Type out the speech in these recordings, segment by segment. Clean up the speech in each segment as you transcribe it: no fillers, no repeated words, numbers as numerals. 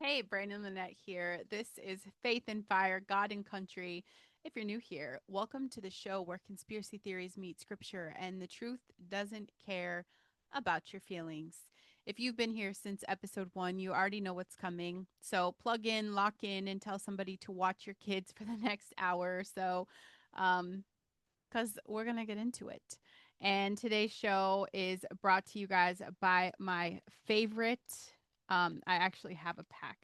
Hey, Brandon Lynette here. This is Faith and Fire, God and Country. If you're new here, welcome to the show where conspiracy theories meet scripture and the truth doesn't care about your feelings. If you've been here since episode one, you already know what's coming. So plug in, lock in, and tell somebody to watch your kids for the next hour or so, because we're going to get into it. And today's show is brought to you guys by my favorite. I actually have a pack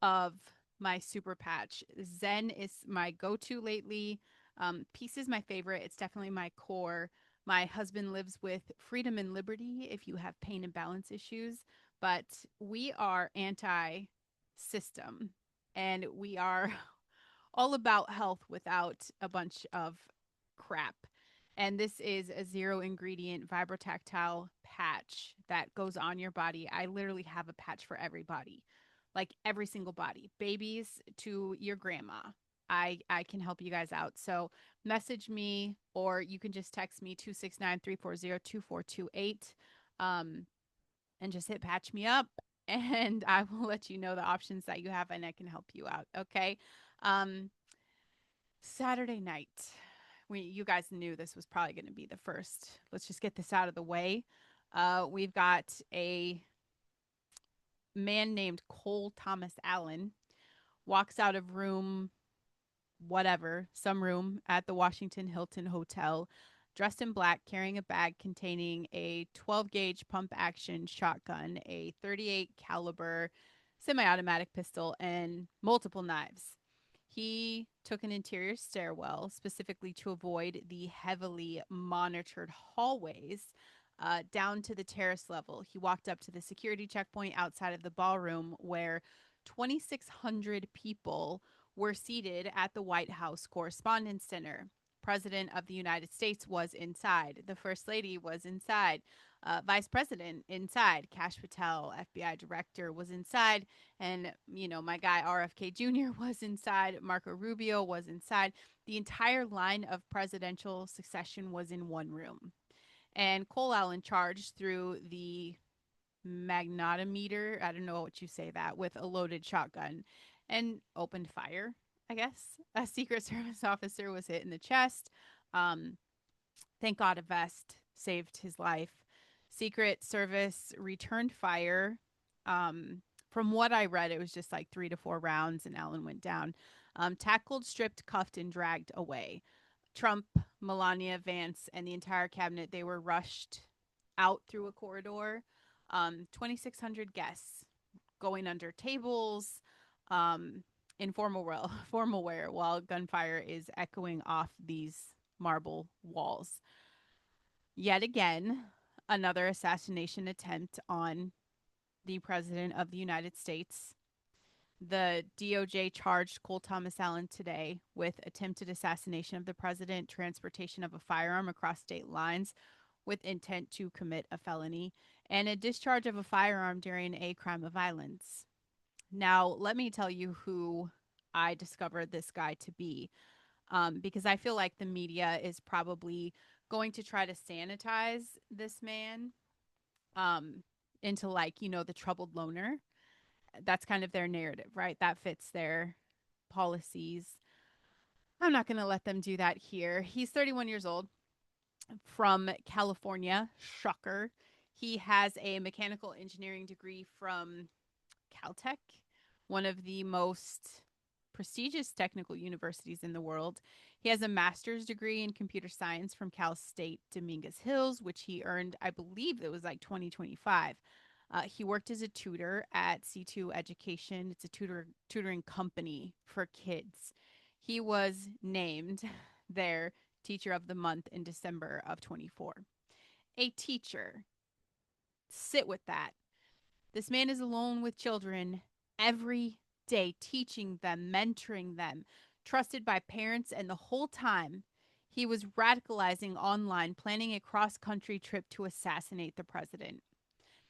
of my super patch. Zen is my go to lately. Peace is my favorite. It's definitely my core. My husband lives with freedom and liberty if you have pain and balance issues, but we are anti system and we are all about health without a bunch of crap. And this is a zero ingredient vibrotactile patch that goes on your body. I literally have a patch for everybody, like every single body, babies to your grandma. I can help you guys out. So message me or you can just text me 269-340-2428 and just hit patch me up and I will let you know the options that you have and I can help you out. Okay. Um, Saturday night. You guys knew this was probably going to be the first. Let's just get this out of the way. We've got a man named Cole Thomas Allen walks out of room whatever, some room at the Washington Hilton Hotel, dressed in black, carrying a bag containing a 12 gauge pump action shotgun, a 38 caliber semi-automatic pistol, and multiple knives. He took an interior stairwell specifically to avoid the heavily monitored hallways down to the terrace level. He walked up to the security checkpoint outside of the ballroom where 2,600 people were seated at the White House Correspondents' Center. President of the United States was inside. The First Lady was inside. Vice President inside. Kash Patel, FBI Director, was inside. And, my guy RFK Jr. was inside. Marco Rubio was inside. The entire line of presidential succession was in one room. And Cole Allen charged through the magnetometer, I don't know what you say that, with a loaded shotgun and opened fire, I guess. A Secret Service officer was hit in the chest. Um, thank God a vest saved his life. Secret Service returned fire. From what I read, it was just like 3 to 4 rounds, and Allen went down. Tackled, stripped, cuffed, and dragged away. Trump, Melania, Vance, and the entire cabinet, they were rushed out through a corridor. 2,600 guests going under tables, um, in formal wear, while gunfire is echoing off these marble walls. Yet again, another assassination attempt on the President of the United States. The DOJ charged Cole Thomas Allen today with attempted assassination of the president, transportation of a firearm across state lines with intent to commit a felony, and a discharge of a firearm during a crime of violence. Now, let me tell you who I discovered this guy to be, because I feel like the media is probably going to try to sanitize this man um, into, like, the troubled loner. That's kind of their narrative, right? That fits their policies. I'm not going to let them do that here. He's 31 years old from California. Shocker. He has a mechanical engineering degree from Caltech, one of the most prestigious technical universities in the world. He has a master's degree in computer science from Cal State Dominguez Hills, which he earned, I believe it was like 2025. He worked as a tutor at C2 Education. It's a tutoring company for kids. He was named their Teacher of the Month in December of 24. A teacher. Sit with that. This man is alone with children every day, teaching them, mentoring them, trusted by parents, and the whole time he was radicalizing online, planning a cross country trip to assassinate the president.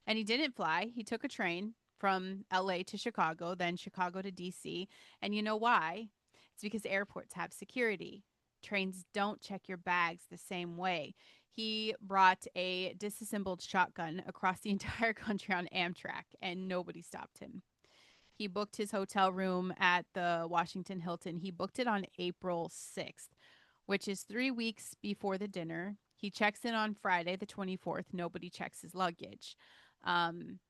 And he didn't fly, he took a train from LA to Chicago, then Chicago to DC. And you know why? It's because airports have security. Trains don't check your bags the same way. He brought a disassembled shotgun across the entire country on Amtrak, and nobody stopped him. He booked his hotel room at the Washington Hilton. He booked it on April 6th, which is 3 weeks before the dinner. He checks in on Friday, the 24th. Nobody checks his luggage. Um,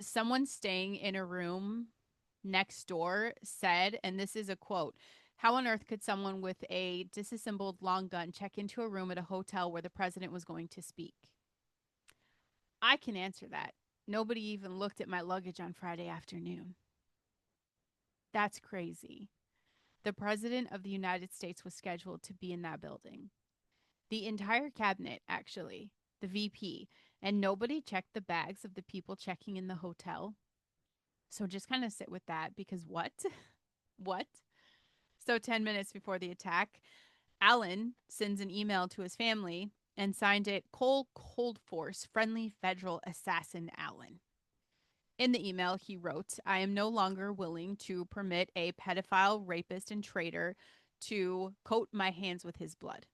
Someone staying in a room next door said, and this is a quote, how on earth could someone with a disassembled long gun check into a room at a hotel where the president was going to speak? I can answer that. Nobody even looked at my luggage on Friday afternoon. That's crazy. The president of the United States was scheduled to be in that building. The entire cabinet, actually, the VP, and nobody checked the bags of the people checking in the hotel. So just kind of sit with that because what? What? So 10 minutes before the attack, Allen sends an email to his family and signed it Cole Cold Force, friendly federal assassin Allen. In the email, he wrote, I am no longer willing to permit a pedophile, rapist, and traitor to coat my hands with his blood.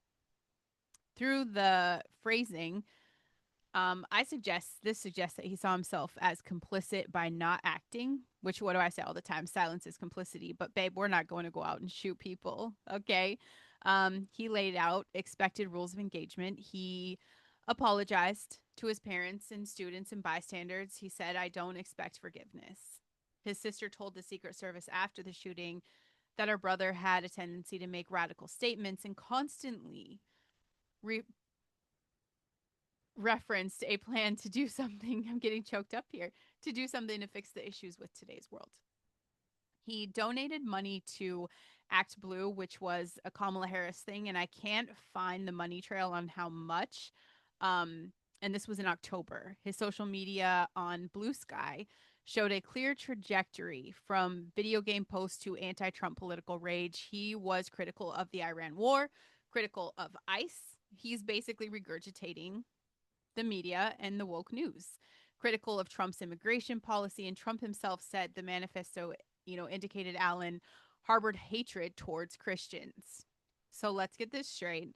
Through the phrasing, this suggests that he saw himself as complicit by not acting, which what do I say all the time? Silence is complicity. But babe, we're not going to go out and shoot people. Okay. He laid out expected rules of engagement. He apologized to his parents and students and bystanders. He said, I don't expect forgiveness. His sister told the Secret Service after the shooting that her brother had a tendency to make radical statements and constantly re- referenced a plan to do something. I'm getting choked up here. To do something to fix the issues with today's world. He donated money to Act Blue, which was a Kamala Harris thing, and I can't find the money trail on how much. And this was in October. His social media on Blue Sky showed a clear trajectory from video game posts to anti Trump political rage. He was critical of the Iran war, critical of ICE. He's basically regurgitating the media and the woke news, critical of Trump's immigration policy. And Trump himself said the manifesto, indicated Allen harbored hatred towards Christians. So let's get this straight.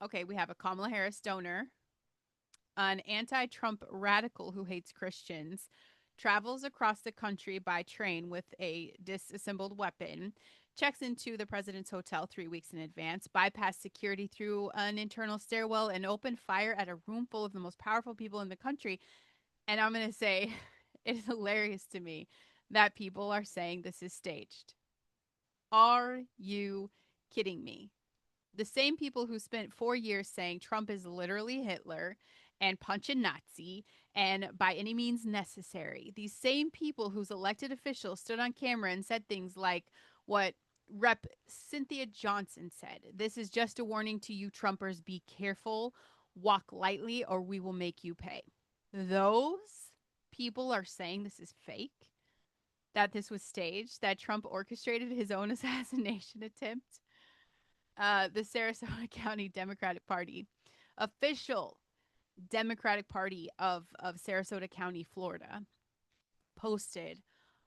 Okay, we have a Kamala Harris donor, an anti Trump radical who hates Christians, travels across the country by train with a disassembled weapon, checks into the president's hotel 3 weeks in advance, bypassed security through an internal stairwell, and opened fire at a room full of the most powerful people in the country. And I'm going to say, it's hilarious to me that people are saying this is staged. Are you kidding me? The same people who spent 4 years saying Trump is literally Hitler and punch a Nazi and by any means necessary. These same people whose elected officials stood on camera and said things like what Rep. Cynthia Johnson said. This is just a warning to you Trumpers. Be careful. Walk lightly or we will make you pay. Those people are saying this is fake, that this was staged, that Trump orchestrated his own assassination attempt. The Sarasota County Democratic Party, official Democratic Party of Sarasota County, Florida, posted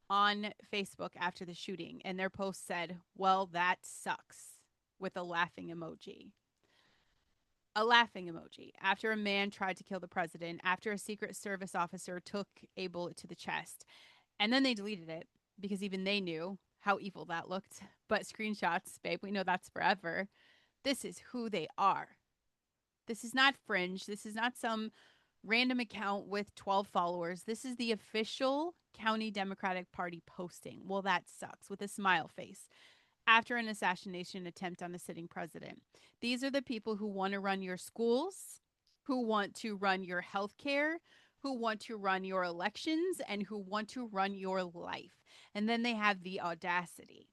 on Facebook after the shooting. And their post said, well, that sucks, with a laughing emoji. A laughing emoji. After a man tried to kill the president, after a Secret Service officer took a bullet to the chest. And then they deleted it because even they knew how evil that looked. But screenshots, babe, we know that's forever. This is who they are. This is not fringe. This is not some random account with 12 followers. This is the official County Democratic Party posting. Well, that sucks, with a smile face. After an assassination attempt on a sitting president. These are the people who want to run your schools, who want to run your healthcare, who want to run your elections, and who want to run your life. And then they have the audacity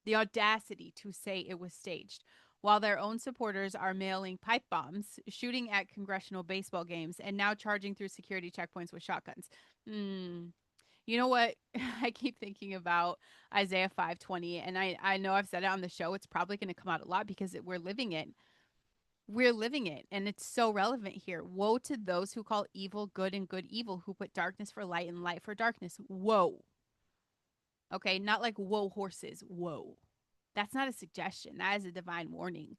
to say it was staged, while their own supporters are mailing pipe bombs, shooting at congressional baseball games, and now charging through security checkpoints with shotguns. You know what? I keep thinking about Isaiah 5:20, and I know I've said it on the show. It's probably going to come out a lot because we're living it. We're living it, and it's so relevant here. Woe to those who call evil good and good evil, who put darkness for light and light for darkness. Whoa. Okay, not like whoa horses. Whoa. That's not a suggestion. That is a divine warning.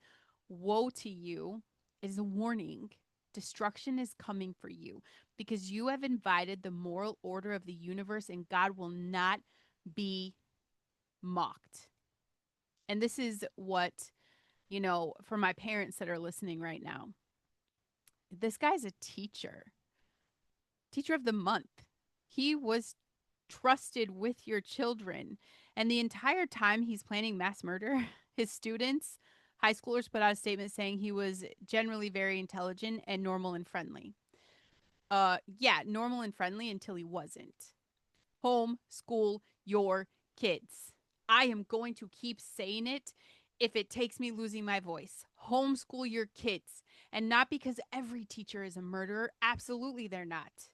Woe to you is a warning. Destruction is coming for you. because you have invited the moral order of the universe, and God will not be mocked. And this is what, for my parents that are listening right now, this guy's a teacher of the month. He was trusted with your children. And the entire time he's planning mass murder, his students, high schoolers, put out a statement saying he was generally very intelligent and normal and friendly. Yeah, normal and friendly until he wasn't. Homeschool your kids. I am going to keep saying it if it takes me losing my voice. Homeschool your kids. And not because every teacher is a murderer. Absolutely, they're not.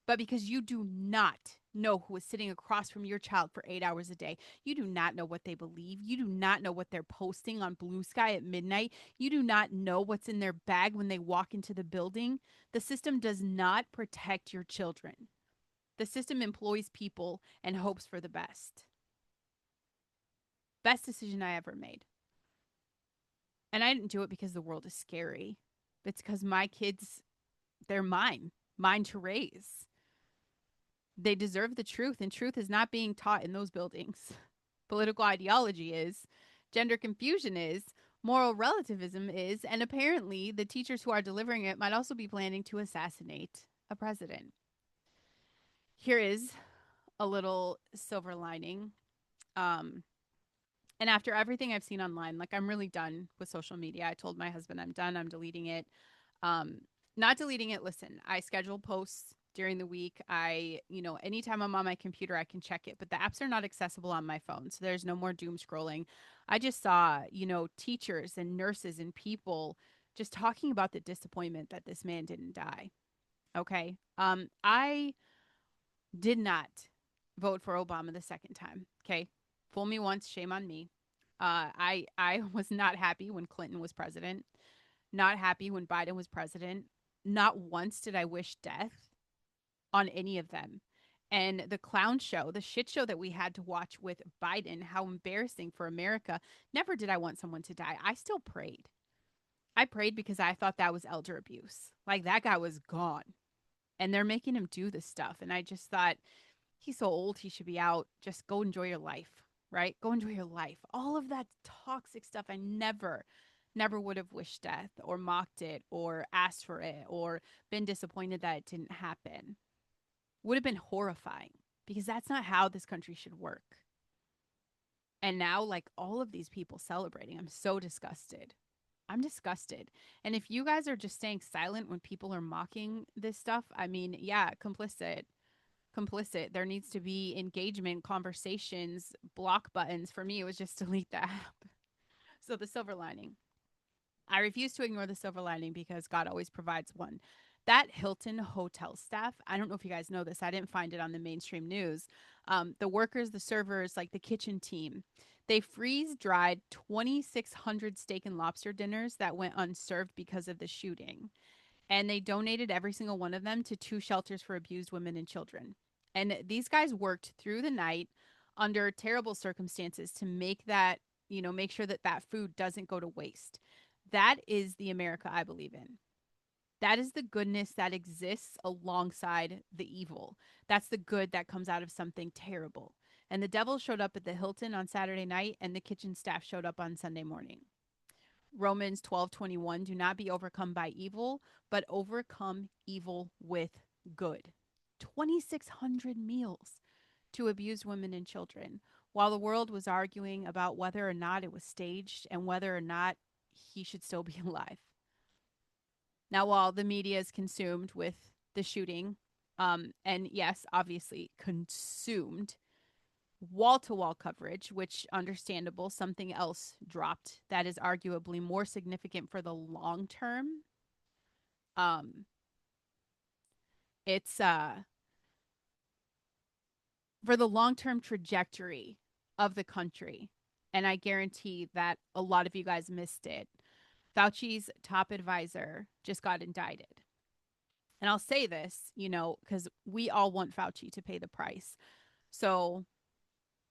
But because you do not know who is sitting across from your child for 8 hours a day. You do not know what they believe. You do not know what they're posting on Blue Sky at midnight. You do not know what's in their bag when they walk into the building. The system does not protect your children. The system employs people and hopes for the best. Best decision I ever made. And I didn't do it because the world is scary. It's because my kids, they're mine to raise. They deserve the truth, and truth is not being taught in those buildings. Political ideology is, gender confusion is, moral relativism is, and apparently the teachers who are delivering it might also be planning to assassinate a president. Here is a little silver lining. Um, and after everything I've seen online, like, I'm really done with social media. I told my husband I'm done. I'm deleting it. Um, Not deleting it. Listen, I schedule posts during the week. Anytime I'm on my computer, I can check it, but the apps are not accessible on my phone. So there's no more doom scrolling. I just saw, teachers and nurses and people just talking about the disappointment that this man didn't die. Okay. I did not vote for Obama the second time. Okay. Fool me once, shame on me. I was not happy when Clinton was president. Not happy when Biden was president. Not once did I wish death on any of them. And the clown show, the shit show that we had to watch with Biden, how embarrassing for America. Never did I want someone to die. I still prayed. I prayed because I thought that was elder abuse. Like, that guy was gone. And they're making him do this stuff. And I just thought, he's so old, he should be out. Just go enjoy your life, right? Go enjoy your life. All of that toxic stuff, I never would have wished death or mocked it or asked for it or been disappointed that it didn't happen. Would have been horrifying, because that's not how this country should work. And now, like, all of these people celebrating, I'm so disgusted. I'm disgusted. And if you guys are just staying silent when people are mocking this stuff, I mean, yeah, complicit. Complicit. There needs to be engagement, conversations, block buttons. For me, it was just delete the app. So the silver lining. I refuse to ignore the silver lining because God always provides one. That Hilton hotel staff, I don't know if you guys know this. I didn't find it on the mainstream news. The workers, the servers, like the kitchen team, they freeze dried 2,600 steak and lobster dinners that went unserved because of the shooting. And they donated every single one of them to 2 shelters for abused women and children. And these guys worked through the night under terrible circumstances to make that, make sure that that food doesn't go to waste. That is the America I believe in. That is the goodness that exists alongside the evil. That's the good that comes out of something terrible. And the devil showed up at the Hilton on Saturday night, and the kitchen staff showed up on Sunday morning. Romans 12:21, do not be overcome by evil, but overcome evil with good. 2,600 meals to abused women and children, while the world was arguing about whether or not it was staged and whether or not he should still be alive. Now, while the media is consumed with the shooting, and yes, obviously consumed wall to wall coverage, which understandable, something else dropped that is arguably more significant for the long term. It's for the long term trajectory of the country. And I guarantee that a lot of you guys missed it. Fauci's top advisor just got indicted. And I'll say this, because we all want Fauci to pay the price. So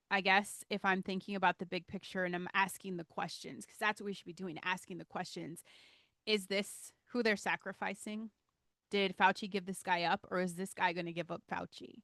I guess if I'm thinking about the big picture and I'm asking the questions, because that's what we should be doing, asking the questions, is this who they're sacrificing? Did Fauci give this guy up, or is this guy going to give up Fauci?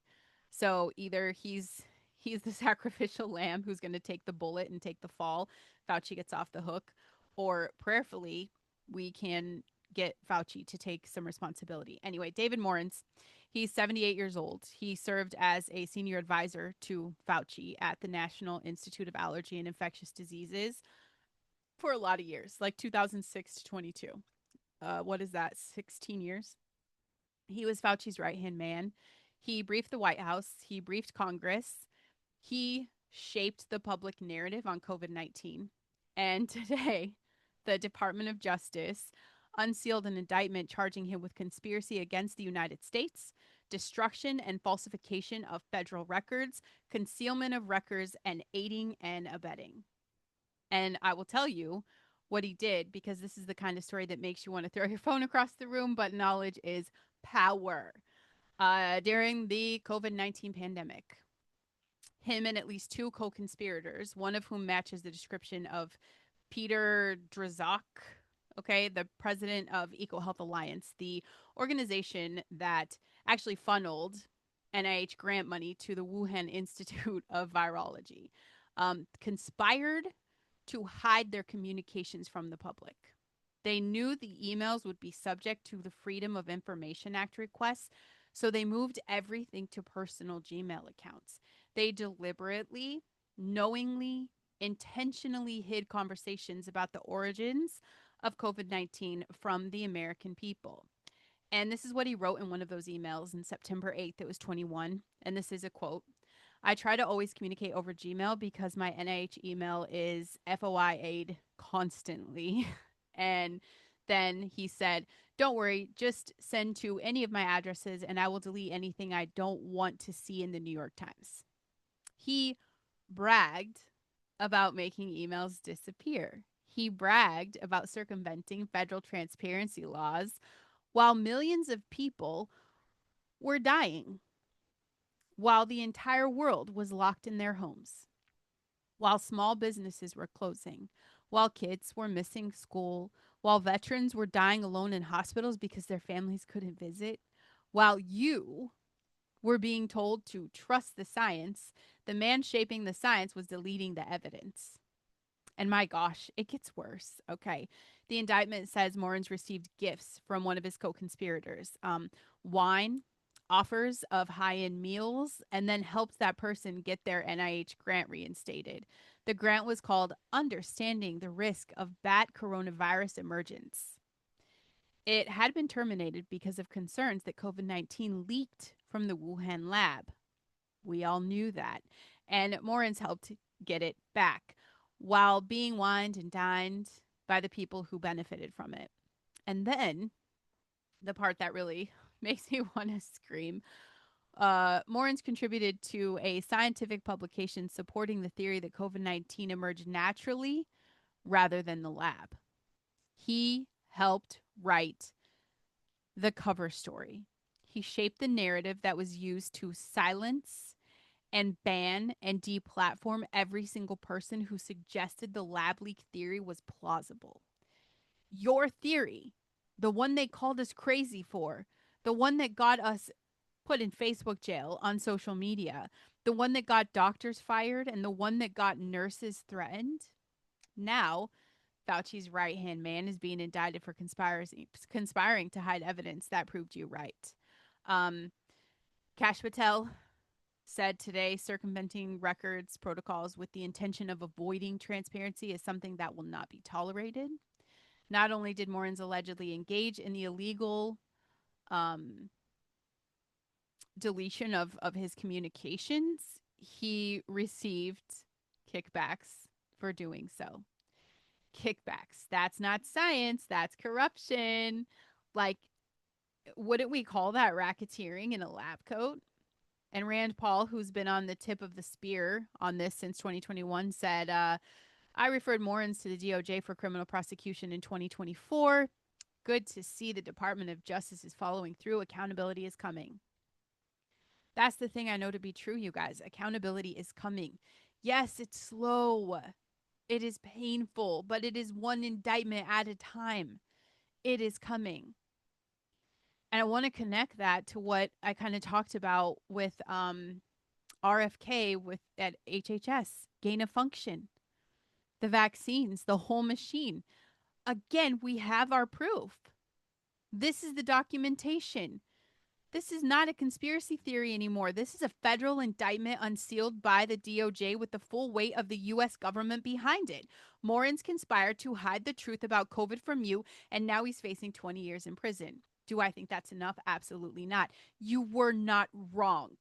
So either he's the sacrificial lamb who's going to take the bullet and take the fall. Fauci gets off the hook, or prayerfully we can get Fauci to take some responsibility. Anyway, David Morens, he's 78 years old. He served as a senior advisor to Fauci at the National Institute of Allergy and Infectious Diseases for a lot of years, like 2006 to 22. What is that? 16 years. He was Fauci's right hand man. He briefed the White House, he briefed Congress, he shaped the public narrative on COVID-19. And today, the Department of Justice unsealed an indictment charging him with conspiracy against the United States, destruction and falsification of federal records, concealment of records, and aiding and abetting. And I will tell you what he did, because this is the kind of story that makes you want to throw your phone across the room, but knowledge is power. During the COVID-19 pandemic, him and at least two co-conspirators, one of whom matches the description of Peter Drzak, okay, the president of EcoHealth Alliance, the organization that actually funneled NIH grant money to the Wuhan Institute of Virology, conspired to hide their communications from the public. They knew the emails would be subject to the Freedom of Information Act requests, so they moved everything to personal Gmail accounts. They deliberately, knowingly, intentionally hid conversations about the origins of COVID-19 from the American people. And this is what he wrote in one of those emails in September 8th. It was 21. And this is a quote. I try to always communicate over Gmail because my NIH email is FOI aid constantly. And then he said, don't worry, just send to any of my addresses and I will delete anything I don't want to see in the New York Times. He bragged about making emails disappear. He bragged about circumventing federal transparency laws while millions of people were dying, while the entire world was locked in their homes, while small businesses were closing, while kids were missing school, while veterans were dying alone in hospitals because their families couldn't visit, while you were being told to trust the science, the man shaping the science was deleting the evidence. And my gosh, it gets worse. Okay. The indictment says Morens received gifts from one of his co-conspirators, wine, offers of high-end meals, and then helped that person get their NIH grant reinstated. The grant was called Understanding the Risk of Bat Coronavirus Emergence. It had been terminated because of concerns that COVID-19 leaked from the Wuhan lab. We all knew that. And Morens helped get it back while being wined and dined by the people who benefited from it. And then the part that really makes me want to scream. Morens contributed to a scientific publication supporting the theory that COVID-19 emerged naturally rather than the lab. He helped write the cover story. He shaped the narrative that was used to silence and ban and deplatform every single person who suggested the lab leak theory was plausible. Your theory, the one they called us crazy for, the one that got us put in Facebook jail on social media, the one that got doctors fired, and the one that got nurses threatened. Now, Fauci's right-hand man is being indicted for conspiring to hide evidence that proved you right. Kash Patel said today circumventing records protocols with the intention of avoiding transparency is something that will not be tolerated. Not only did Morens allegedly engage in the illegal deletion of his communications, he received kickbacks for doing so. Kickbacks. That's not science. That's corruption. Like, wouldn't we call that racketeering in a lab coat? And Rand Paul, who's been on the tip of the spear on this since 2021, said, I referred Morens to the DOJ for criminal prosecution in 2024. Good to see the Department of Justice is following through. Accountability is coming. That's the thing I know to be true, you guys. Accountability is coming. Yes, it's slow. It is painful, but it is one indictment at a time. It is coming. And I want to connect that to what I kind of talked about with RFK with at HHS, gain of function, the vaccines, the whole machine. Again, we have our proof. This is the documentation. This is not a conspiracy theory anymore. This is a federal indictment unsealed by the DOJ with the full weight of the U.S. government behind it. Morin's conspired to hide the truth about COVID from you, and now he's facing 20 years in prison. Do I think that's enough? Absolutely not. You were not wrong.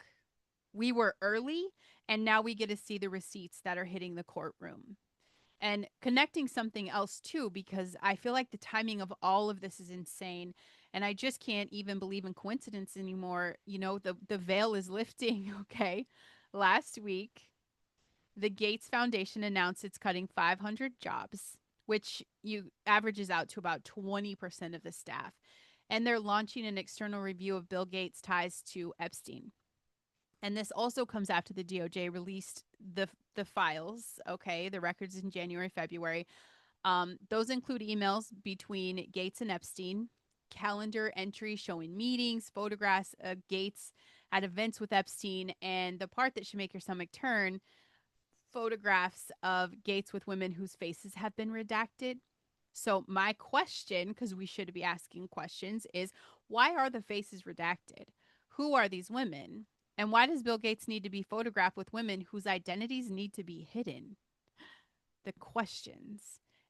We were early, and now we get to see the receipts that are hitting the courtroom. And connecting something else too, because I feel like the timing of all of this is insane. And I just can't even believe in coincidence anymore. You know, the veil is lifting. Okay. Last week, the Gates Foundation announced it's cutting 500 jobs, which you averages out to about 20% of the staff. And they're launching an external review of Bill Gates' ties to Epstein. And this also comes after the DOJ released the files, okay, the records in January, February. Those include emails between Gates and Epstein, calendar entries showing meetings, photographs of Gates at events with Epstein, and the part that should make your stomach turn, photographs of Gates with women whose faces have been redacted. So my question, because we should be asking questions, is why are the faces redacted? Who are these women? And why does Bill Gates need to be photographed with women whose identities need to be hidden? The questions.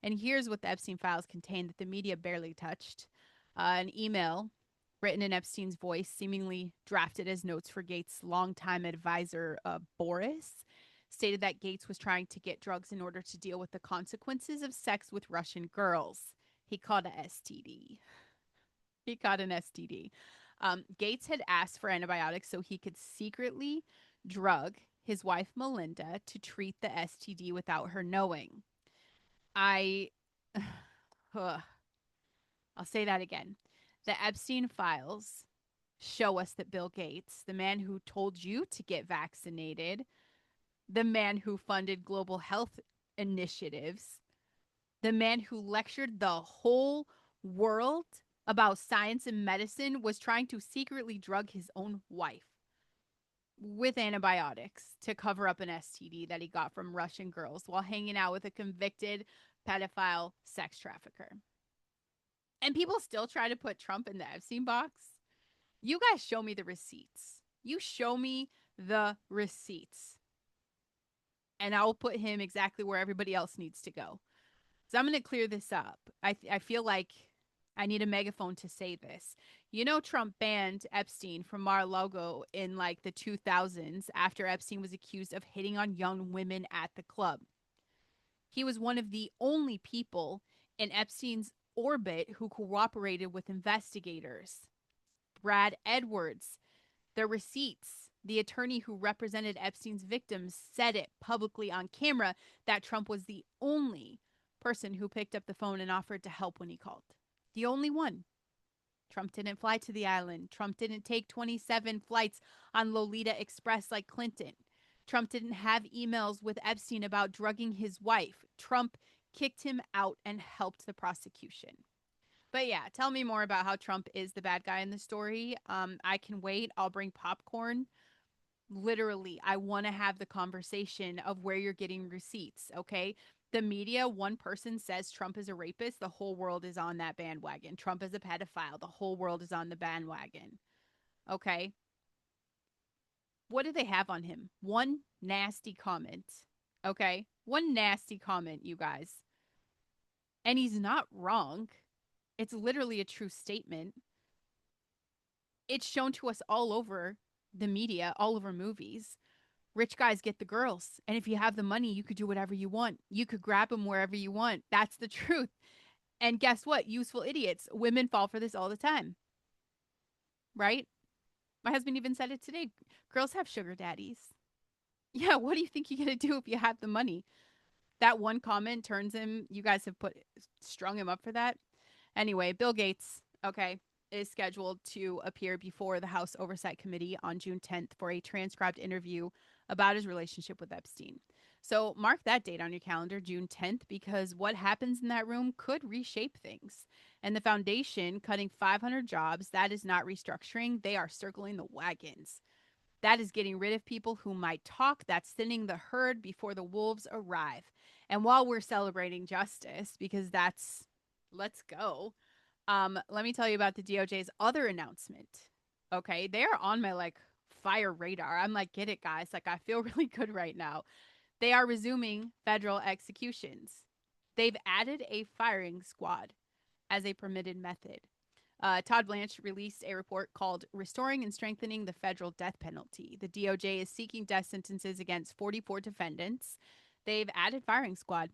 And here's what the Epstein files contain that the media barely touched. An email written in Epstein's voice, seemingly drafted as notes for Gates' longtime advisor, Boris, stated that Gates was trying to get drugs in order to deal with the consequences of sex with Russian girls. He caught a STD. He caught an STD. Gates had asked for antibiotics so he could secretly drug his wife Melinda to treat the STD without her knowing. I, I'll say that again. The Epstein files show us that Bill Gates, the man who told you to get vaccinated, the man who funded global health initiatives, the man who lectured the whole world about science and medicine, was trying to secretly drug his own wife with antibiotics to cover up an STD that he got from Russian girls while hanging out with a convicted pedophile sex trafficker. And people still try to put Trump in the Epstein box. You guys show me the receipts. You show me the receipts. And I'll put him exactly where everybody else needs to go. So I'm going to clear this up. I feel like I need a megaphone to say this. You know, Trump banned Epstein from Mar-a-Lago in like the 2000s after Epstein was accused of hitting on young women at the club. He was one of the only people in Epstein's orbit who cooperated with investigators. Brad Edwards, the receipts, the attorney who represented Epstein's victims, said it publicly on camera that Trump was the only person who picked up the phone and offered to help when he called. The only one. Trump didn't fly to the island. Trump didn't take 27 flights on Lolita Express like Clinton. Trump didn't have emails with Epstein about drugging his wife. Trump kicked him out and helped the prosecution. But yeah, tell me more about how Trump is the bad guy in the story. I can wait. I'll bring popcorn. Literally, I want to have the conversation of where you're getting receipts, okay? The media, one person says Trump is a rapist, the whole world is on that bandwagon. Trump is a pedophile, the whole world is on the bandwagon. Okay? What do they have on him? One nasty comment. Okay? One nasty comment, you guys. And he's not wrong. It's literally a true statement. It's shown to us all over the media, all over movies. Rich guys get the girls. And if you have the money, you could do whatever you want. You could grab them wherever you want. That's the truth. And guess what? Useful idiots. Women fall for this all the time. Right? My husband even said it today. Girls have sugar daddies. Yeah, what do you think you're going to do if you have the money? That one comment turns him. You guys have strung him up for that. Anyway, Bill Gates, okay, is scheduled to appear before the House Oversight Committee on June 10th for a transcribed interview about his relationship with Epstein. So mark that date on your calendar, June 10th, because what happens in that room could reshape things. And the foundation cutting 500 jobs, that is not restructuring. They are circling the wagons. That is getting rid of people who might talk. That's thinning the herd before the wolves arrive. And while we're celebrating justice, because that's, let's go, let me tell you about the DOJ's other announcement. Okay, they are on my like fire radar. I'm like, get it, guys. Like, I feel really good right now. They are resuming federal executions. They've added a firing squad as a permitted method. Todd Blanche released a report called Restoring and Strengthening the Federal Death Penalty. The DOJ is seeking death sentences against 44 defendants. They've added firing squad.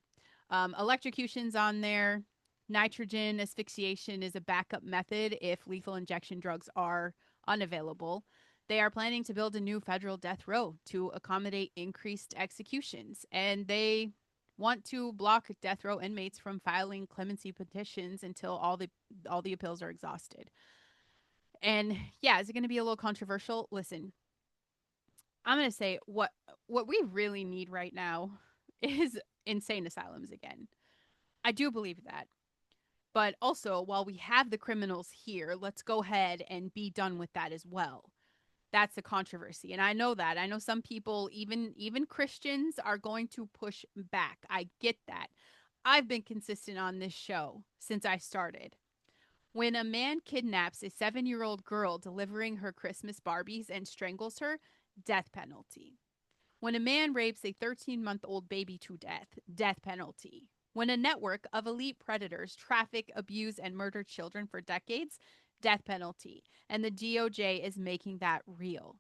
Electrocutions on there. Nitrogen asphyxiation is a backup method if lethal injection drugs are unavailable. They are planning to build a new federal death row to accommodate increased executions. And they want to block death row inmates from filing clemency petitions until all the appeals are exhausted. And yeah, is it going to be a little controversial? Listen, I'm going to say what we really need right now is insane asylums again. I do believe that. But also, while we have the criminals here, let's go ahead and be done with that as well. That's the controversy. And I know that. I know some people, even Christians, are going to push back. I get that. I've been consistent on this show since I started. When a man kidnaps a 7-year-old girl delivering her Christmas Barbies and strangles her, death penalty. When a man rapes a 13-month-old baby to death penalty. When a network of elite predators traffic, abuse, and murder children for decades, death penalty. And the DOJ is making that real.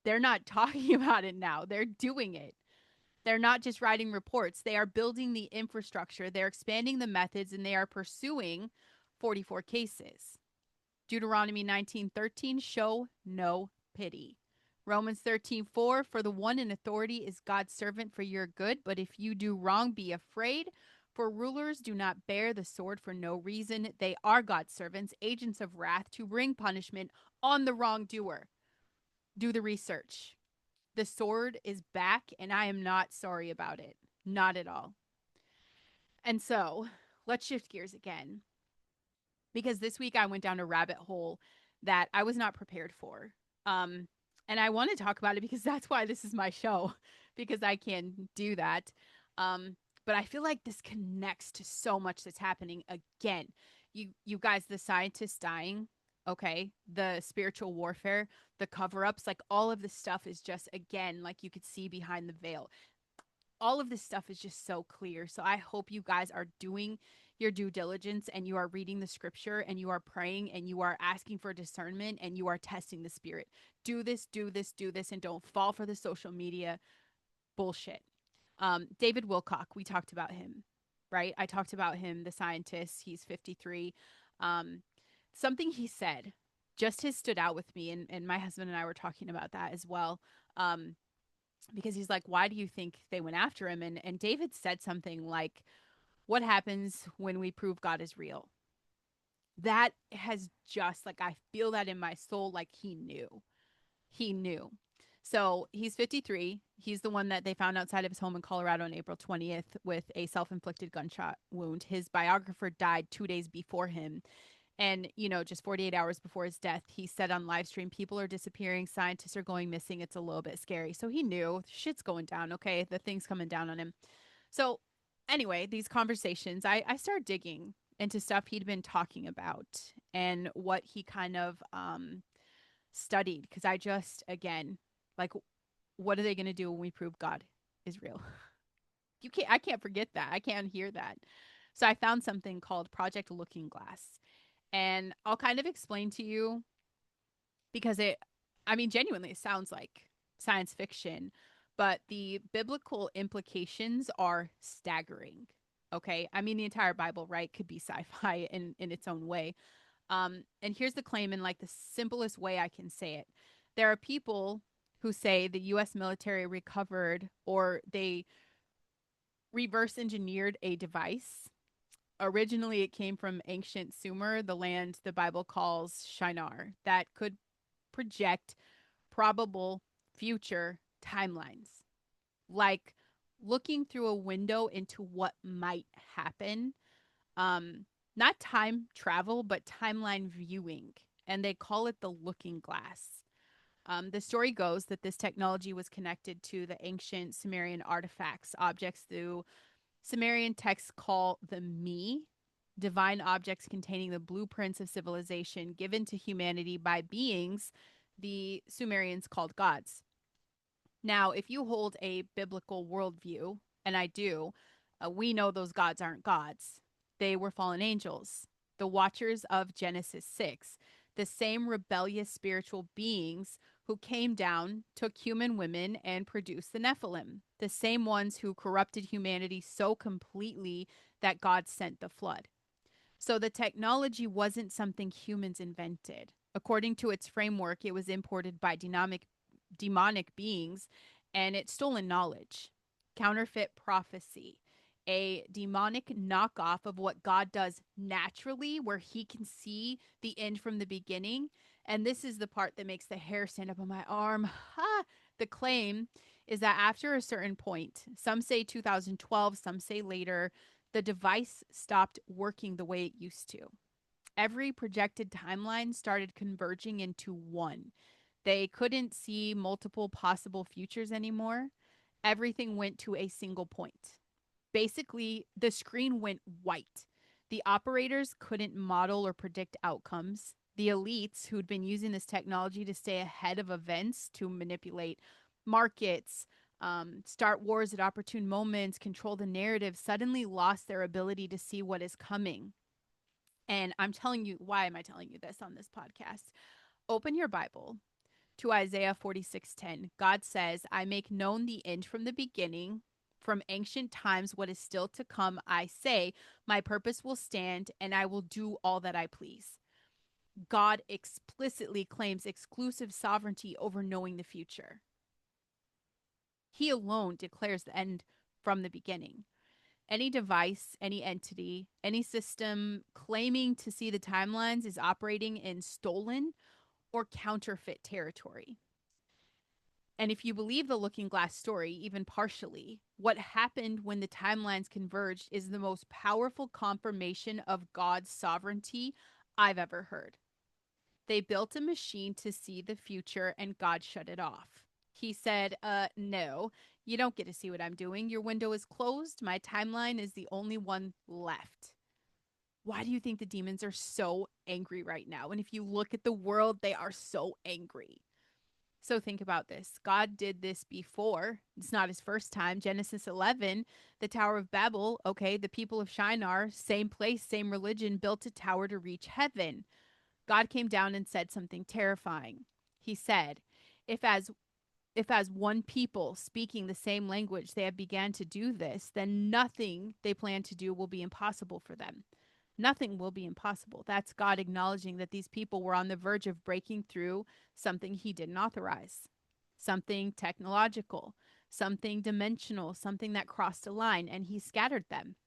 They're not talking about it now, they're doing it. They're not just writing reports, they are building the infrastructure, they're expanding the methods, and they are pursuing 44 cases. Deuteronomy 19:13, show no pity. Romans 13:4, for the one in authority is God's servant for your good, but if you do wrong, be afraid. For rulers do not bear the sword for no reason. They are God's servants, agents of wrath to bring punishment on the wrongdoer. Do the research. The sword is back, and I am not sorry about it. Not at all. And so let's shift gears again, because this week I went down a rabbit hole that I was not prepared for. And I want to talk about it because that's why this is my show, because I can do that. But I feel like this connects to so much that's happening again. You guys, the scientists dying, okay, the spiritual warfare, the cover-ups, like all of this stuff is just, again, like you could see behind the veil. All of this stuff is just so clear. So I hope you guys are doing your due diligence and you are reading the scripture and you are praying and you are asking for discernment and you are testing the spirit. Do this, do this, do this, and don't fall for the social media bullshit. David Wilcock, we talked about him, right? I talked about him, the scientist. He's 53. Something he said just has stood out with me, and my husband and I were talking about that as well. Because he's like, why do you think they went after him? And David said something like, what happens when we prove God is real? That has just, like, I feel that in my soul, like he knew. He knew. So he's 53. He's the one that they found outside of his home in Colorado on April 20th with a self-inflicted gunshot wound. His biographer died 2 days before him. And, just 48 hours before his death, he said on live stream, people are disappearing. Scientists are going missing. It's a little bit scary. So he knew shit's going down. Okay. The thing's coming down on him. So anyway, these conversations, I started digging into stuff he'd been talking about and what he kind of studied. Because I just, again, like, what are they going to do when we prove God is real? I can't forget that. I can't hear that. So I found something called Project Looking Glass. And I'll kind of explain to you because genuinely, it sounds like science fiction, but the biblical implications are staggering. Okay. The entire Bible, right, could be sci-fi in its own way. And here's the claim in like the simplest way I can say it. There are people who say the US military recovered or they reverse engineered a device. Originally, it came from ancient Sumer, the land the Bible calls Shinar, that could project probable future timelines. Like looking through a window into what might happen. Um, Not time travel, but timeline viewing. And they call it the looking glass. The story goes that this technology was connected to the ancient Sumerian artifacts, objects through Sumerian texts call the me, divine objects containing the blueprints of civilization given to humanity by beings the Sumerians called gods. Now, if you hold a biblical worldview, and I do, we know those gods aren't gods. They were fallen angels, the watchers of Genesis 6, the same rebellious spiritual beings who came down, took human women, and produced the Nephilim, the same ones who corrupted humanity so completely that God sent the flood. So the technology wasn't something humans invented. According to its framework, it was imported by demonic beings, and it's stolen knowledge. Counterfeit prophecy, a demonic knockoff of what God does naturally, where he can see the end from the beginning. And this is the part that makes the hair stand up on my arm. Ha! The claim is that after a certain point, some say 2012, some say later, the device stopped working the way it used to. Every projected timeline started converging into one. They couldn't see multiple possible futures anymore. Everything went to a single point. Basically, the screen went white. The operators couldn't model or predict outcomes. The elites who'd been using this technology to stay ahead of events, to manipulate markets, start wars at opportune moments, control the narrative, suddenly lost their ability to see what is coming. And I'm telling you, why am I telling you this on this podcast? Open your Bible to Isaiah 46:10. God says, I make known the end from the beginning, from ancient times what is still to come. I say, my purpose will stand and I will do all that I please. God explicitly claims exclusive sovereignty over knowing the future. He alone declares the end from the beginning. Any device, any entity, any system claiming to see the timelines is operating in stolen or counterfeit territory. And if you believe the Looking Glass story, even partially, what happened when the timelines converged is the most powerful confirmation of God's sovereignty I've ever heard. They built a machine to see the future and God shut it off. He said, no, you don't get to see what I'm doing. Your window is closed. My timeline is the only one left. Why do you think the demons are so angry right now? And if you look at the world, they are so angry. So think about this. God did this before. It's not his first time. Genesis 11, the Tower of Babel, okay, the people of Shinar, same place, same religion, built a tower to reach heaven. God came down and said something terrifying. He said, if as if as one people speaking the same language they have began to do this, then nothing they plan to do will be impossible for them. Nothing will be impossible. That's God acknowledging that these people were on the verge of breaking through something he didn't authorize, something technological, something dimensional, something that crossed a line, and he scattered them.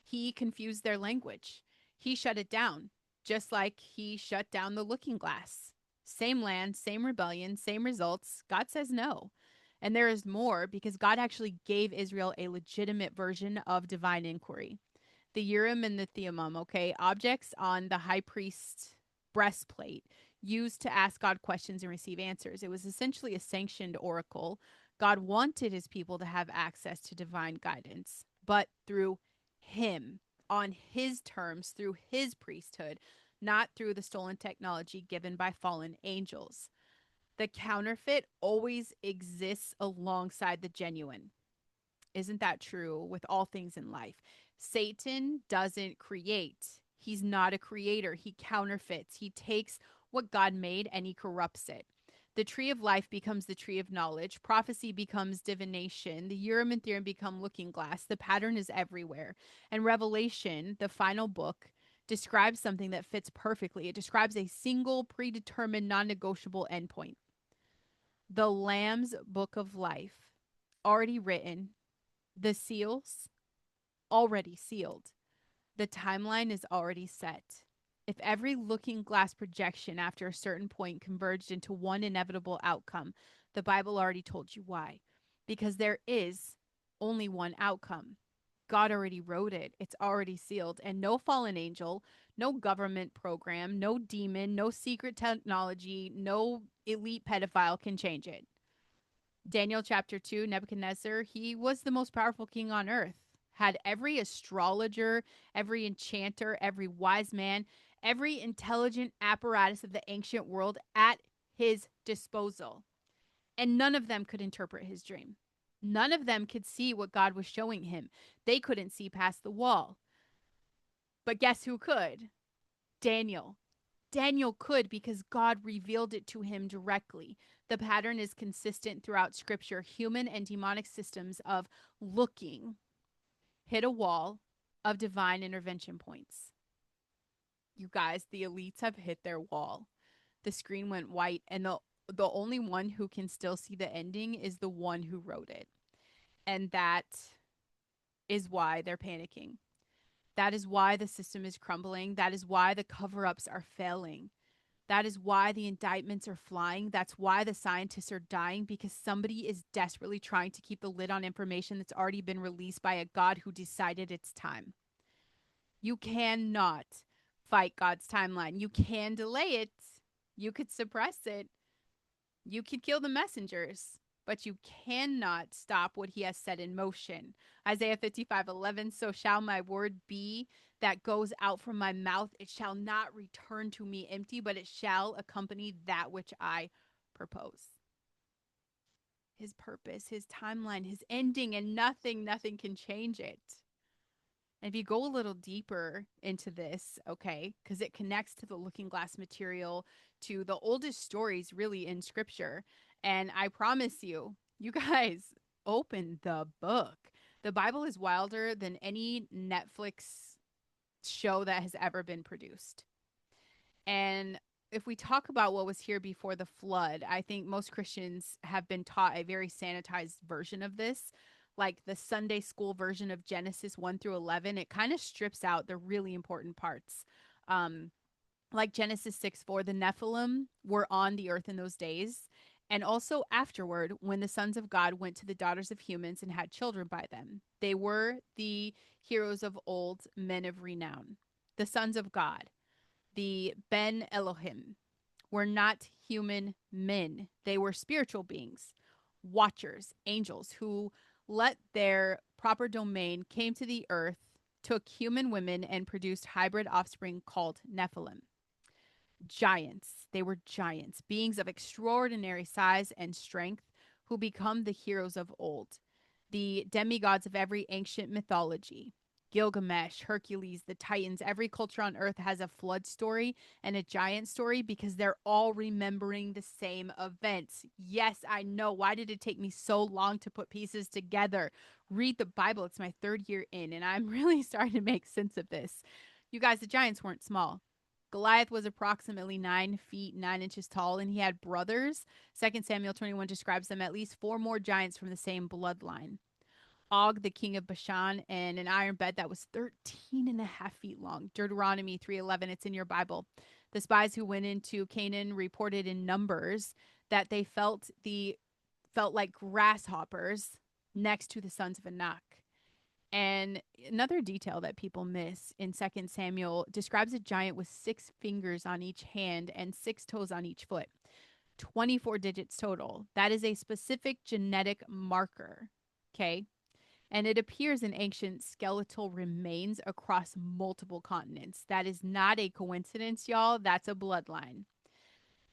He confused their language. He shut it down, just like he shut down the looking glass. Same land, same rebellion, same results. God says no. And there is more because God actually gave Israel a legitimate version of divine inquiry. The Urim and the Thummim, okay, objects on the high priest's breastplate used to ask God questions and receive answers. It was essentially a sanctioned oracle. God wanted his people to have access to divine guidance, but through him, on his terms, through his priesthood, not through the stolen technology given by fallen angels. The counterfeit always exists alongside the genuine. Isn't that true with all things in life? Satan doesn't create. He's not a creator. He counterfeits. He takes what God made and he corrupts it. The tree of life becomes the tree of knowledge. Prophecy becomes divination. The Urim and Thummim become looking glass. The pattern is everywhere. And Revelation, the final book, describes something that fits perfectly. It describes a single predetermined non-negotiable endpoint. The Lamb's book of life, already written. The seals, already sealed. The timeline is already set. If every looking glass projection after a certain point converged into one inevitable outcome, the Bible already told you why. Because there is only one outcome. God already wrote it. It's already sealed. And no fallen angel, no government program, no demon, no secret technology, no elite pedophile can change it. Daniel chapter 2, Nebuchadnezzar, he was the most powerful king on earth. Had every astrologer, every enchanter, every wise man, every intelligent apparatus of the ancient world at his disposal. And none of them could interpret his dream. None of them could see what God was showing him. They couldn't see past the wall. But guess who could? Daniel. Daniel could because God revealed it to him directly. The pattern is consistent throughout scripture. Human and demonic systems of looking hit a wall of divine intervention points. You guys, the elites have hit their wall. The screen went white, and the only one who can still see the ending is the one who wrote it. And that is why they're panicking. That is why the system is crumbling. That is why the cover-ups are failing. That is why the indictments are flying. That's why the scientists are dying, because somebody is desperately trying to keep the lid on information that's already been released by a God who decided it's time. You cannot fight God's timeline. You can delay it. You could suppress it. You could kill the messengers, but you cannot stop what he has set in motion. Isaiah 55:11, so shall my word be that goes out from my mouth. It shall not return to me empty, but it shall accompany that which I propose. His purpose, his timeline, his ending, and nothing can change it. And if you go a little deeper into this, okay, because it connects to the looking glass material, to the oldest stories really in scripture. And I promise you, you guys, open the book. The Bible is wilder than any Netflix show that has ever been produced. And if we talk about what was here before the flood, I think most Christians have been taught a very sanitized version of this, like the Sunday school version of Genesis 1 through 11. It kind of strips out the really important parts. Um, like Genesis 6:4, the Nephilim were on the earth in those days. And also afterward, when the sons of God went to the daughters of humans and had children by them, they were the heroes of old, men of renown, the sons of God, the Ben Elohim, were not human men. They were spiritual beings, watchers, angels who let their proper domain came to the earth, took human women, and produced hybrid offspring called Nephilim. Giants. They were giants, beings of extraordinary size and strength who become the heroes of old, the demigods of every ancient mythology. Gilgamesh, Hercules, the Titans, every culture on earth has a flood story and a giant story because they're all remembering the same events. Yes, I know. Why did it take me so long to put pieces together? Read the Bible. It's my third year in, and I'm really starting to make sense of this. You guys, the giants weren't small. Goliath was approximately 9 feet 9 inches tall, and he had brothers. 2 Samuel 21 describes them at least four more giants from the same bloodline. Og, the king of Bashan, and an iron bed that was 13 and a half feet long. Deuteronomy 3:11, it's in your Bible. The spies who went into Canaan reported in Numbers that they felt like grasshoppers next to the sons of Anak. And another detail that people miss in 2 Samuel describes a giant with 6 fingers on each hand and 6 toes on each foot. 24 digits total. That is a specific genetic marker. Okay. And it appears in ancient skeletal remains across multiple continents. That is not a coincidence, y'all. That's a bloodline.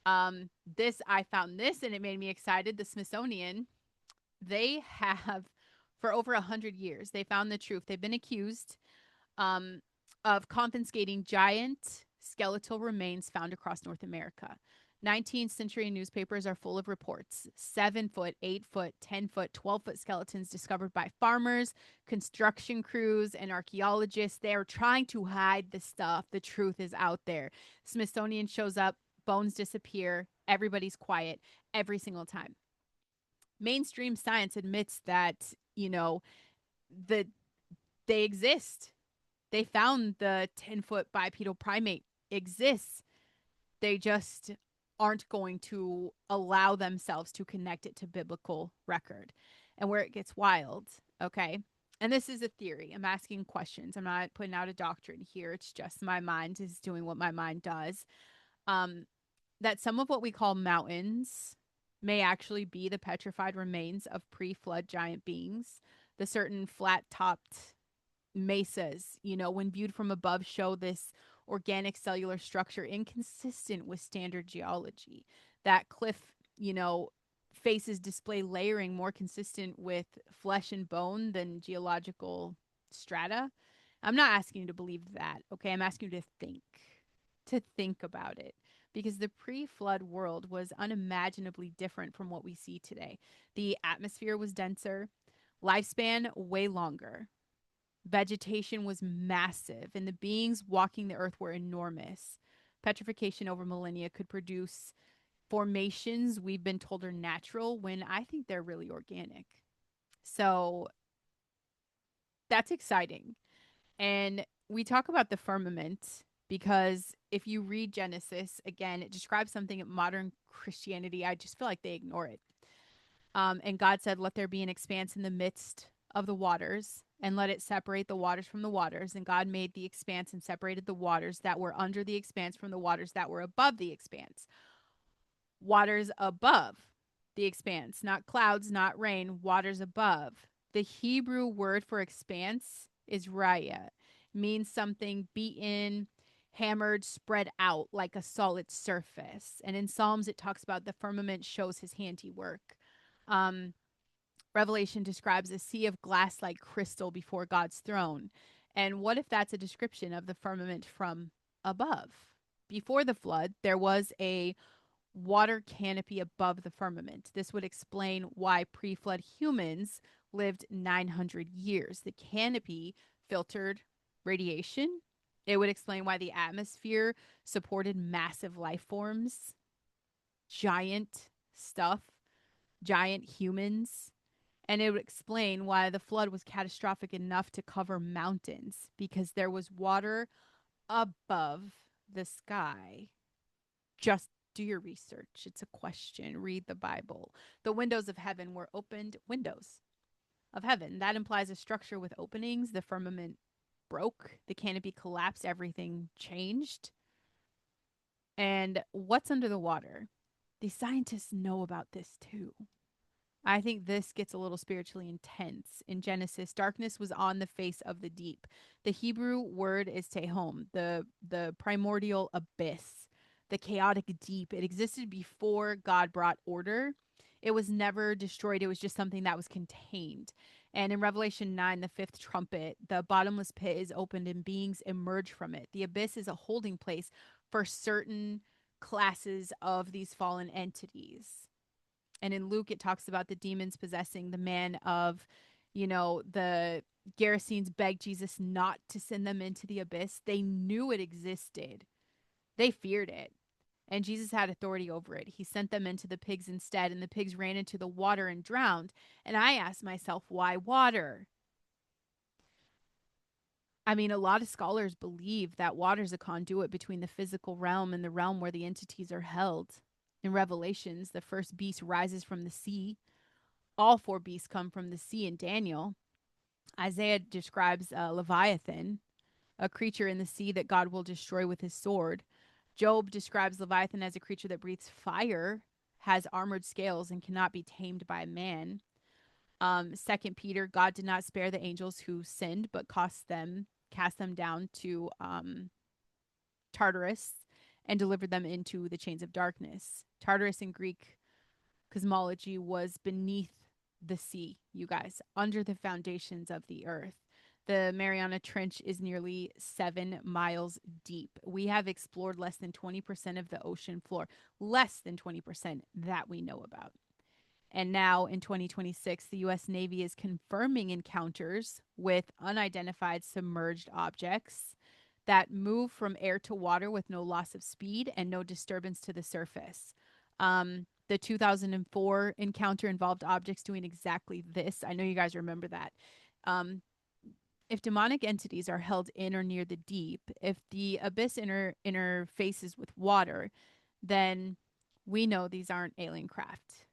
I found this and it made me excited. The Smithsonian, they have for over 100 years, they found the truth. They've been accused um, of confiscating giant skeletal remains found across North America. 19th century newspapers are full of reports. 7-foot, 8-foot, 10-foot, 12-foot skeletons discovered by farmers, construction crews, and archaeologists. They are trying to hide the stuff. The truth is out there. Smithsonian shows up, bones disappear, everybody's quiet every single time. Mainstream science admits that, that they exist. They found the 10-foot bipedal primate exists. They just aren't going to allow themselves to connect it to biblical record. And where it gets wild, okay? And this is a theory. I'm asking questions. I'm not putting out a doctrine here. It's just my mind is doing what my mind does. Um, that some of what we call mountains may actually be the petrified remains of pre-flood giant beings. The certain flat-topped mesas, when viewed from above, show this organic cellular structure inconsistent with standard geology. That cliff, you know, faces display layering more consistent with flesh and bone than geological strata. I'm not asking you to believe that, okay? I'm asking you to think about it. Because the pre flood world was unimaginably different from what we see today. The atmosphere was denser, lifespan way longer, vegetation was massive, and the beings walking the earth were enormous. Petrification over millennia could produce formations we've been told are natural when I think they're really organic. So that's exciting. And we talk about the firmament because if you read Genesis, again, it describes something in modern Christianity. I just feel like they ignore it. And God said, let there be an expanse in the midst of the waters, and let it separate the waters from the waters. And God made the expanse and separated the waters that were under the expanse from the waters that were above the expanse. Waters above the expanse, not clouds, not rain, waters above. The Hebrew word for expanse is raya, means something beaten, hammered, spread out like a solid surface. And in Psalms, it talks about the firmament shows his handiwork. Um, Revelation describes a sea of glass like crystal before God's throne. And what if that's a description of the firmament from above? Before the flood, there was a water canopy above the firmament. This would explain why pre flood humans lived 900 years. The canopy filtered radiation. It would explain why the atmosphere supported massive life forms, giant stuff, giant humans. And it would explain why the flood was catastrophic enough to cover mountains because there was water above the sky. Just do your research. It's a question. Read the Bible. The windows of heaven were opened windows of heaven. That implies a structure with openings. The firmament broke, the canopy collapsed, everything changed. And what's under the water? The scientists know about this too. I think this gets a little spiritually intense. In Genesis, darkness was on the face of the deep. The Hebrew word is tehom, the primordial abyss, the chaotic deep. It existed before God brought order. It was never destroyed. It was just something that was contained. And in Revelation 9, the fifth trumpet, the bottomless pit is opened and beings emerge from it. The abyss is a holding place for certain classes of these fallen entities. And in Luke, it talks about the demons possessing the man of, the Gerasenes begged Jesus not to send them into the abyss. They knew it existed, they feared it. And Jesus had authority over it. He sent them into the pigs instead, and the pigs ran into the water and drowned. And I asked myself, why water? I mean, a lot of scholars believe that water is a conduit between the physical realm and the realm where the entities are held. In Revelations, the first beast rises from the sea. All four beasts come from the sea in Daniel. Isaiah describes Leviathan, a creature in the sea that God will destroy with his sword. Job describes Leviathan as a creature that breathes fire, has armored scales, and cannot be tamed by man. Second Peter, God did not spare the angels who sinned, but cast them down to Tartarus and delivered them into the chains of darkness. Tartarus in Greek cosmology was beneath the sea, you guys, under the foundations of the earth. The Mariana Trench is nearly 7 miles deep. We have explored less than 20% of the ocean floor, less than 20% that we know about. And now in 2026, the U.S. Navy is confirming encounters with unidentified submerged objects that move from air to water with no loss of speed and no disturbance to the surface. The 2004 encounter involved objects doing exactly this. I know you guys remember that. Um, if demonic entities are held in or near the deep, if the abyss interfaces with water, then We know these aren't alien craft.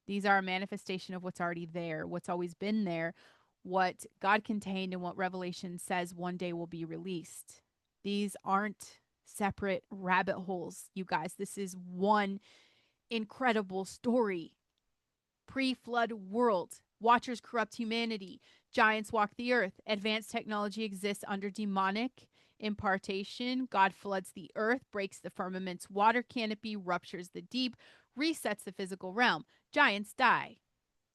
These are a manifestation of what's already there, what's always been there, what God contained, and what Revelation says one day will be released. These aren't separate rabbit holes, you guys. This is one incredible story. Pre-flood world. Watchers corrupt humanity. Giants walk the earth. Advanced technology exists under demonic impartation. God floods the earth, breaks the firmament's water canopy, ruptures the deep, resets the physical realm. Giants die.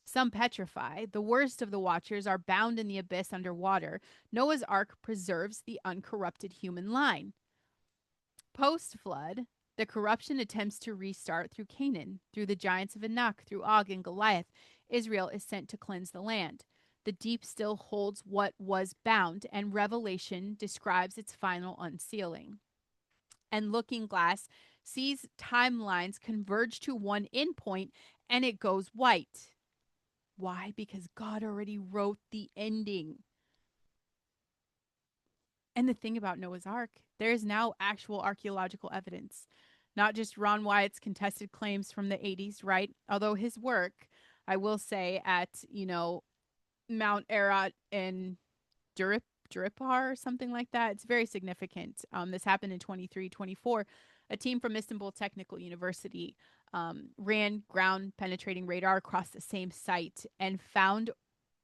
Some petrify. The worst of the watchers are bound in the abyss underwater. Noah's Ark preserves the uncorrupted human line. Post flood, the corruption attempts to restart through Canaan, through the giants of Anak, through Og and Goliath. Israel is sent to cleanse the land. The deep still holds what was bound, and Revelation describes its final unsealing. And Looking Glass sees timelines converge to one endpoint, and it goes white. Why? Because God already wrote the ending. And the thing about Noah's Ark, there is now actual archaeological evidence, not just Ron Wyatt's contested claims from the 80s, right? Although his work, I will say, at, Mount Ararat and Duripar or something like that, it's very significant. This happened in 23-24. A team from Istanbul Technical University ran ground penetrating radar across the same site and found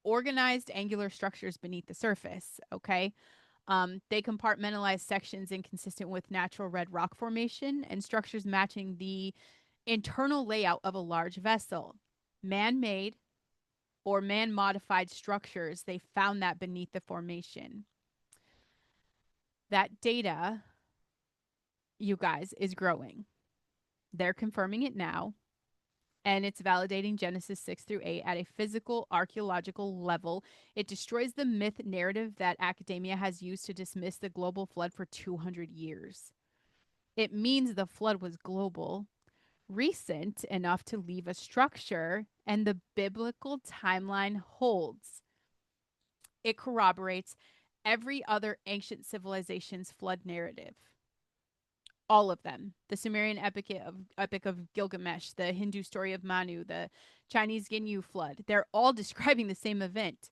organized angular structures beneath the surface. Okay. They compartmentalized sections inconsistent with natural red rock formation and structures matching the internal layout of a large vessel. Man made or man modified structures, they found that beneath the formation. That data, you guys, is growing. They're confirming it now. And it's validating Genesis 6-8 at a physical, archaeological level. It destroys the myth narrative that academia has used to dismiss the global flood for 200 years. It means the flood was global, recent enough to leave a structure, and the biblical timeline holds. It corroborates every other ancient civilization's flood narrative. All of them. The Sumerian Epic of Gilgamesh, the Hindu story of Manu, the Chinese Ginyu flood. They're all describing the same event.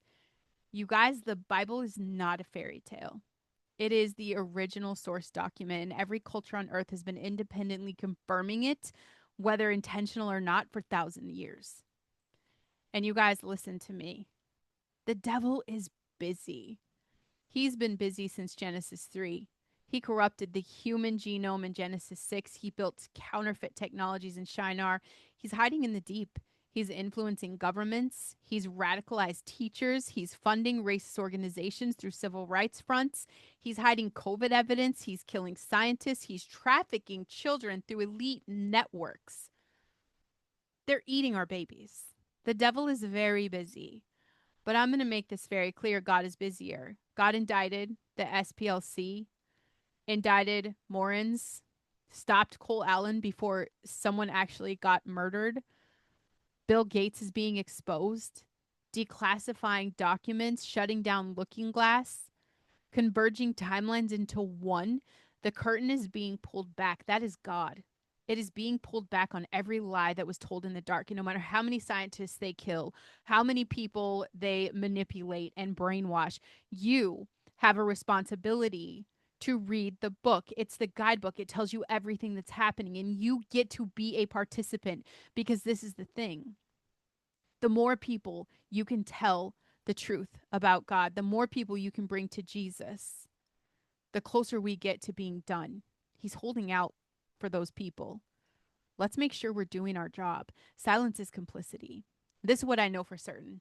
You guys, the Bible is not a fairy tale. It is the original source document, and every culture on earth has been independently confirming it, whether intentional or not, for thousands of years. And you guys, listen to me. The devil is busy. He's been busy since Genesis 3. He corrupted the human genome in Genesis 6. He built counterfeit technologies in Shinar. He's hiding in the deep. He's influencing governments. He's radicalized teachers. He's funding racist organizations through civil rights fronts. He's hiding COVID evidence. He's killing scientists. He's trafficking children through elite networks. They're eating our babies. The devil is very busy. But I'm going to make this very clear. God is busier. God indicted the SPLC, indicted Morans, stopped Cole Allen before someone actually got murdered. Bill Gates is being exposed, declassifying documents, shutting down Looking Glass, converging timelines into one. The curtain is being pulled back. That is God. It is being pulled back on every lie that was told in the dark. And no matter how many scientists they kill, how many people they manipulate and brainwash, you have a responsibility to read the book. It's the guidebook. It tells you everything that's happening, and you get to be a participant, because this is the thing. The more people you can tell the truth about God, the more people you can bring to Jesus, the closer we get to being done. He's holding out for those people. Let's make sure we're doing our job. Silence is complicity. This is what I know for certain.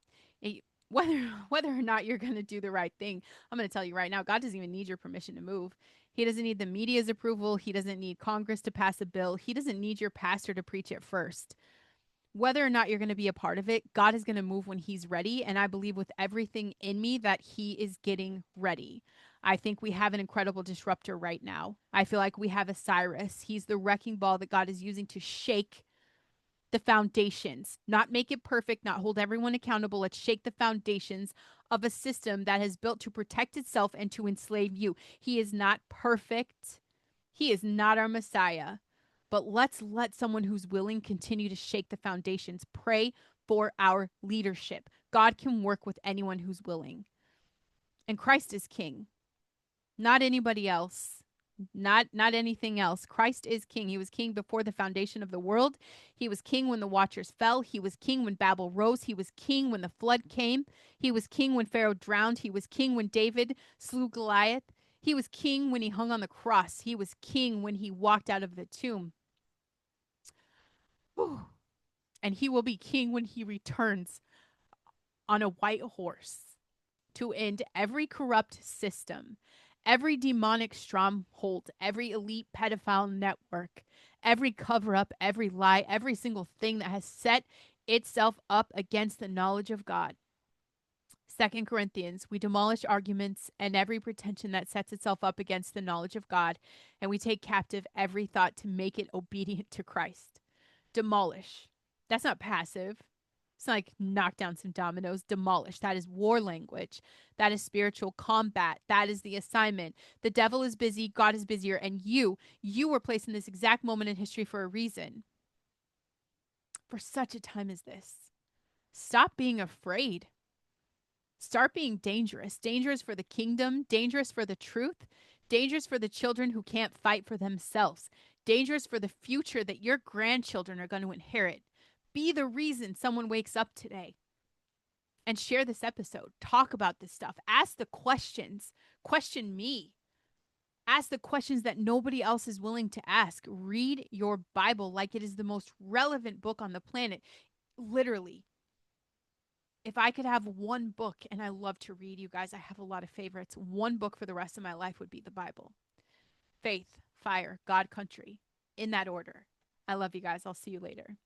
Whether or not you're going to do the right thing, I'm going to tell you right now, God doesn't even need your permission to move. He doesn't need the media's approval. He doesn't need Congress to pass a bill. He doesn't need your pastor to preach it first. Whether or not you're going to be a part of it, God is going to move when he's ready. And I believe with everything in me that he is getting ready. I think we have an incredible disruptor right now. I feel like we have a Cyrus. He's the wrecking ball that God is using to shake the foundations, not make it perfect, not hold everyone accountable. Let's shake the foundations of a system that has built to protect itself and to enslave you. He is not perfect. He is not our Messiah. but let's let someone who's willing continue to shake the foundations. Pray for our leadership. God can work with anyone who's willing. And Christ is king, not anybody else. Not anything else. Christ is king. He was king before the foundation of the world. He was king when the watchers fell. He was king when Babel rose. He was king when the flood came. He was king when Pharaoh drowned. He was king when David slew Goliath. He was king when he hung on the cross. He was king when he walked out of the tomb. Whew. And he will be king when he returns on a white horse to end every corrupt system, every demonic stronghold, every elite pedophile network, every cover up, every lie, every single thing that has set itself up against the knowledge of God. 2 Corinthians, we demolish arguments and every pretension that sets itself up against the knowledge of God, and we take captive every thought to make it obedient to Christ. Demolish. That's not passive. It's not like knock down some dominoes. Demolish. That is war language. That is spiritual combat. That is the assignment. The devil is busy. God is busier. And you were placed in this exact moment in history for a reason. For such a time as this. Stop being afraid. Start being dangerous. Dangerous for the kingdom. Dangerous for the truth. Dangerous for the children who can't fight for themselves. Dangerous for the future that your grandchildren are going to inherit. Be the reason someone wakes up today. And share this episode. Talk about this stuff. Ask the questions. Question me. Ask the questions that nobody else is willing to ask. Read your Bible like it is the most relevant book on the planet. Literally. If I could have one book, and I love to read, you guys, I have a lot of favorites. One book for the rest of my life would be the Bible. Faith, fire, God, country. In that order. I love you guys. I'll see you later.